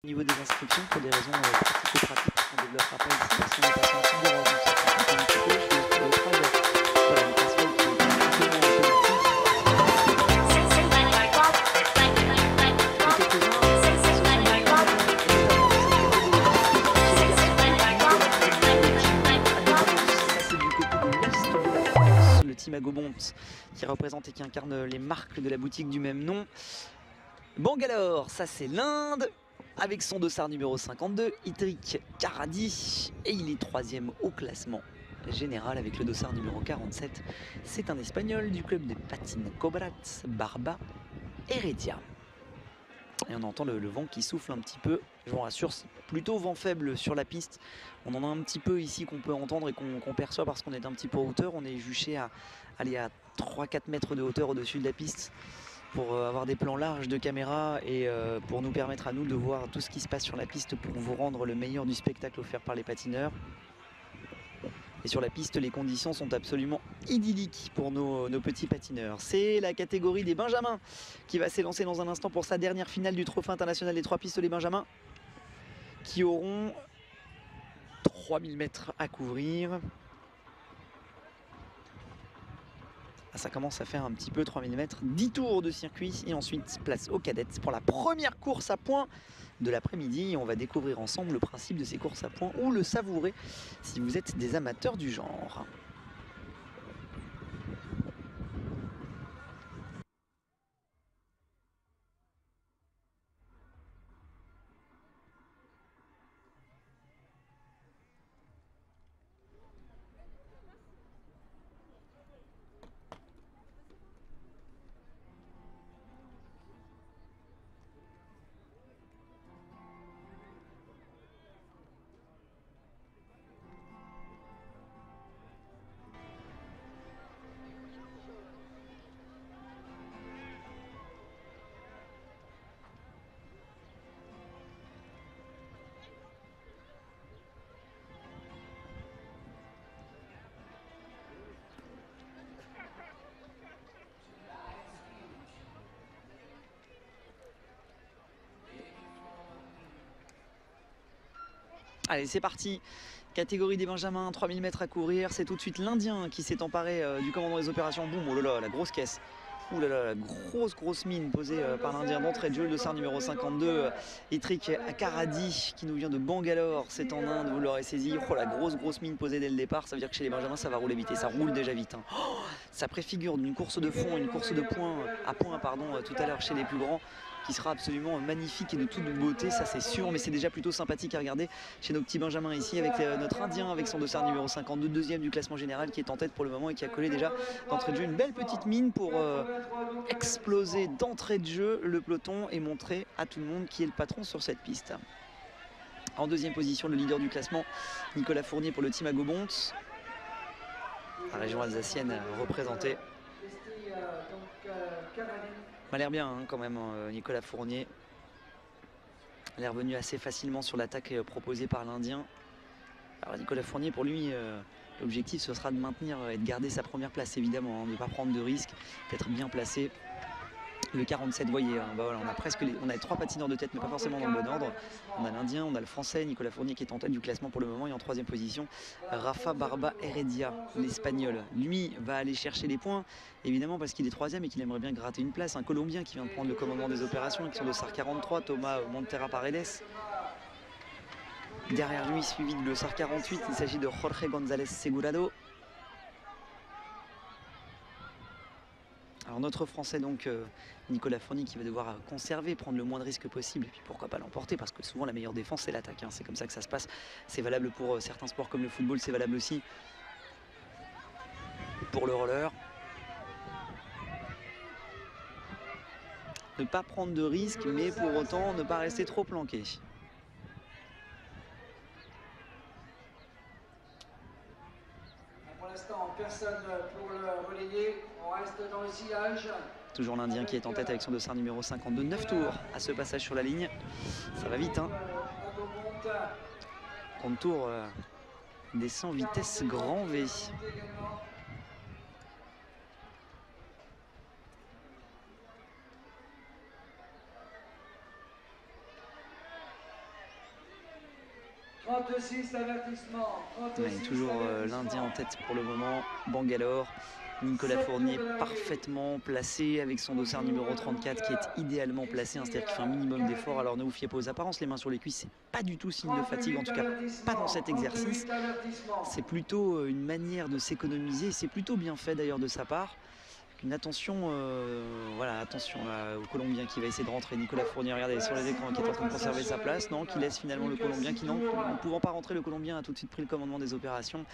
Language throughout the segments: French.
Au niveau des inscriptions, pour des raisons pratico-pratiques, on ne développera pas ici parce qu'on est passé en type d'erreur. Donc ça coûte un petit peu, je laisse pour le trajet. Voilà, une passerelle qui est complètement automatique. Et quelques-uns, ce sont des notamment dans cette catégorie. Ça c'est du côté de l'Est de la France, le team Agobont qui représente et qui incarne les marques de la boutique du même nom. Bangalore, ça c'est l'Inde, avec son dossard numéro 52, Itrik Karadi, et il est 3e au classement général avec le dossard numéro 47. C'est un Espagnol du club des patines Cobrat, Barba, Heredia. Et on entend le vent qui souffle un petit peu, je vous rassure, c'est plutôt vent faible sur la piste. On en a un petit peu ici qu'on peut entendre et qu'on perçoit parce qu'on est un petit peu en hauteur. On est juché à 3-4 mètres de hauteur au-dessus de la piste, pour avoir des plans larges de caméra et pour nous permettre à nous de voir tout ce qui se passe sur la piste pour vous rendre le meilleur du spectacle offert par les patineurs. Et sur la piste, les conditions sont absolument idylliques pour nos petits patineurs. C'est la catégorie des Benjamins qui va s'élancer dans un instant pour sa dernière finale du Trophée international des 3 pistolets Benjamins, qui auront 3000 mètres à couvrir. Ça commence à faire un petit peu 3000 mètres, 10 tours de circuit et ensuite place aux cadettes pour la première course à points de l'après-midi. On va découvrir ensemble le principe de ces courses à points ou le savourer si vous êtes des amateurs du genre. Allez, c'est parti. Catégorie des Benjamins, 3000 mètres à courir. C'est tout de suite l'Indien qui s'est emparé du commandant des opérations. Boum, oh là là, la grosse caisse. Ouh là là, la grosse mine posée par l'Indien d'entrée de jeu, le dossard numéro 52, Itrik Karadi, qui nous vient de Bangalore, c'est en Inde, vous l'aurez saisi. Oh, la grosse mine posée dès le départ, ça veut dire que chez les Benjamins, ça va rouler vite et ça roule déjà vite. Hein. Oh, ça préfigure une course de fond, une course de points, à points, pardon, tout à l'heure chez les plus grands, qui sera absolument magnifique et de toute beauté, ça c'est sûr, mais c'est déjà plutôt sympathique à regarder chez nos petits Benjamins ici avec notre Indien avec son dossard numéro 52, deuxième du classement général, qui est en tête pour le moment et qui a collé déjà d'entrée de jeu une belle petite mine pour exploser d'entrée de jeu le peloton et montrer à tout le monde qui est le patron sur cette piste. En deuxième position, le leader du classement, Nicolas Fournier pour le team Agobont. La région alsacienne représentée. Il a l'air bien hein, quand même, Nicolas Fournier. Il est revenu assez facilement sur l'attaque proposée par l'Indien. Alors Nicolas Fournier, pour lui, l'objectif ce sera de maintenir et de garder sa première place évidemment, hein, de ne pas prendre de risques, d'être bien placé. Le 47, vous voyez, hein, bah voilà, on a les 3 patineurs de tête, mais pas forcément dans le bon ordre. On a l'Indien, on a le Français, Nicolas Fournier qui est en tête du classement pour le moment, et en 3e position, Rafa Barba Heredia, l'Espagnol. Lui va aller chercher les points, évidemment parce qu'il est 3e et qu'il aimerait bien gratter une place. Un Colombien qui vient de prendre le commandement des opérations avec son dossard 43, Thomas Montera Paredes. Derrière lui, suivi de dossard 48, il s'agit de Jorge González Segurado. Alors notre Français donc Nicolas Fournier qui va devoir conserver, prendre le moins de risques possible et puis pourquoi pas l'emporter parce que souvent la meilleure défense c'est l'attaque, hein. C'est comme ça que ça se passe, c'est valable pour certains sports comme le football, c'est valable aussi pour le roller. Ne pas prendre de risques mais pour autant ne pas rester trop planqué. Pour l'instant personne pour le relayer, on reste dans le sillage. Toujours l'Indien qui est en tête avec son dossard numéro 52, 9 tours à ce passage sur la ligne. Ça va vite, hein. Contour descend vitesse grand V. 36 avertissements. Toujours l'Indien en tête pour le moment. Bangalore. Nicolas Fournier parfaitement placé avec son dossard numéro 34 qui est idéalement placé, c'est-à-dire qu'il fait un minimum d'effort. Alors ne vous fiez pas aux apparences, les mains sur les cuisses, c'est pas du tout signe de fatigue, en tout cas pas dans cet exercice. C'est plutôt une manière de s'économiser, c'est plutôt bien fait d'ailleurs de sa part. Une attention, voilà, attention là, au Colombien qui va essayer de rentrer. Nicolas Fournier, regardez sur les écrans, qui est en train de conserver sa place, non, qui laisse finalement le Colombien, qui ne pouvant pas rentrer, le Colombien a tout de suite pris le commandement des opérations.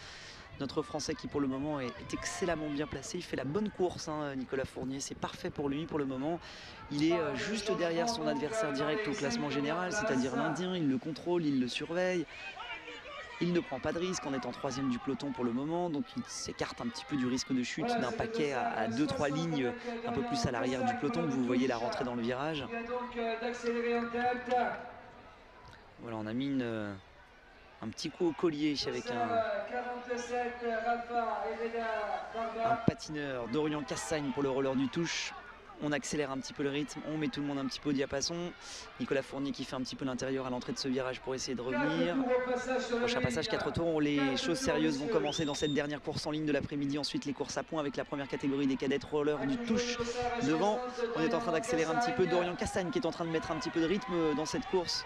Notre Français qui pour le moment est excellemment bien placé, il fait la bonne course, hein, Nicolas Fournier, c'est parfait pour lui pour le moment. Il est juste derrière son adversaire direct au classement général, c'est-à-dire l'Indien, il le contrôle, il le surveille. Il ne prend pas de risque en étant troisième du peloton pour le moment, donc il s'écarte un petit peu du risque de chute d'un paquet à 2-3 lignes un peu plus à l'arrière du peloton, que vous voyez la rentrée dans le virage. Voilà, on a mis un petit coup au collier avec un patineur, Dorian Cassagne pour le roller du touche. On accélère un petit peu le rythme, on met tout le monde un petit peu au diapason. Nicolas Fournier qui fait un petit peu l'intérieur à l'entrée de ce virage pour essayer de revenir. Prochain passage, 4 tours, où les choses sérieuses vont commencer dans cette dernière course en ligne de l'après-midi. Ensuite les courses à points avec la première catégorie des cadettes, roller du touche devant. On est en train d'accélérer un petit peu, Dorian Cassagne qui est en train de mettre un petit peu de rythme dans cette course,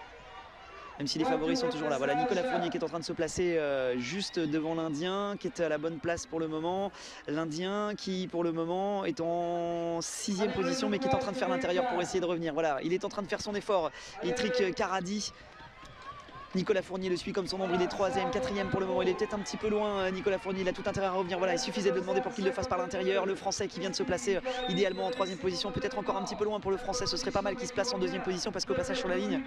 même si les favoris sont toujours là. Voilà, Nicolas Fournier qui est en train de se placer juste devant l'Indien, qui est à la bonne place pour le moment. L'Indien qui, pour le moment, est en 6e position, mais qui est en train de faire l'intérieur pour essayer de revenir. Voilà, il est en train de faire son effort. Itrik Karadi. Nicolas Fournier le suit comme son ombre, il est 3e, 4e pour le moment, il est peut-être un petit peu loin. Nicolas Fournier, il a tout intérêt à revenir. Voilà, il suffisait de demander pour qu'il le fasse par l'intérieur. Le Français qui vient de se placer idéalement en 3e position, peut-être encore un petit peu loin pour le Français. Ce serait pas mal qu'il se place en 2e position parce qu'au passage sur la ligne,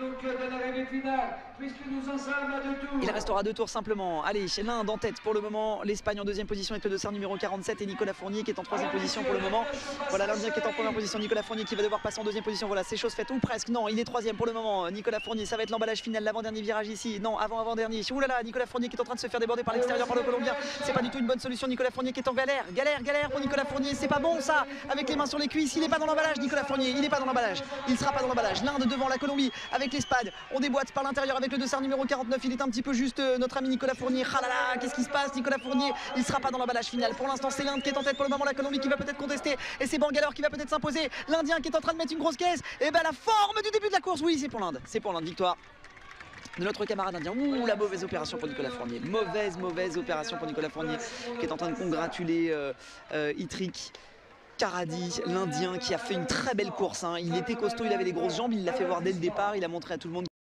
il restera 2 tours simplement. Allez, chez l'Inde en tête pour le moment, l'Espagne en 2e position avec le dossard numéro 47 et Nicolas Fournier qui est en 3e position pour le moment. Voilà l'Indien qui est en 1re position, Nicolas Fournier qui va devoir passer en 2e position. Voilà, c'est chose faite ou presque. Non, il est 3e pour le moment. Nicolas Fournier, ça va être l'emballage final, l'avant-dernier virage ici. Non, avant-dernier. Oulala, Nicolas Fournier qui est en train de se faire déborder par l'extérieur par le Colombien. C'est pas du tout une bonne solution. Nicolas Fournier qui est en galère. Galère pour Nicolas Fournier. C'est pas bon ça. Avec les mains sur les cuisses. Il n'est pas dans l'emballage, Nicolas Fournier. Il n'est pas dans l'emballage. Il sera pas dans l'emballage. L'Inde devant la Colombie avec l'Espagne. On déboîte par l'intérieur avec le dossard numéro 49. Il est un petit peu juste notre ami Nicolas Fournier. Ah là là, qu'est-ce qui se passe? Nicolas Fournier, il sera pas dans l'emballage final. Pour l'instant, c'est l'Inde qui est en tête pour le moment. La Colombie qui va peut-être contester. Et c'est Bangalore qui va peut-être s'imposer. L'Indien qui est en train de mettre une grosse caisse. Et ben la forme du début de la course. Oui, c'est pour l'Inde. C'est pour l'Inde. Victoire de notre camarade indien. Ouh, la mauvaise opération pour Nicolas Fournier. Mauvaise opération pour Nicolas Fournier qui est en train de congratuler Itrik Karadi, l'Indien qui a fait une très belle course, hein. Il était costaud, il avait les grosses jambes, il l'a fait voir dès le départ, il a montré à tout le monde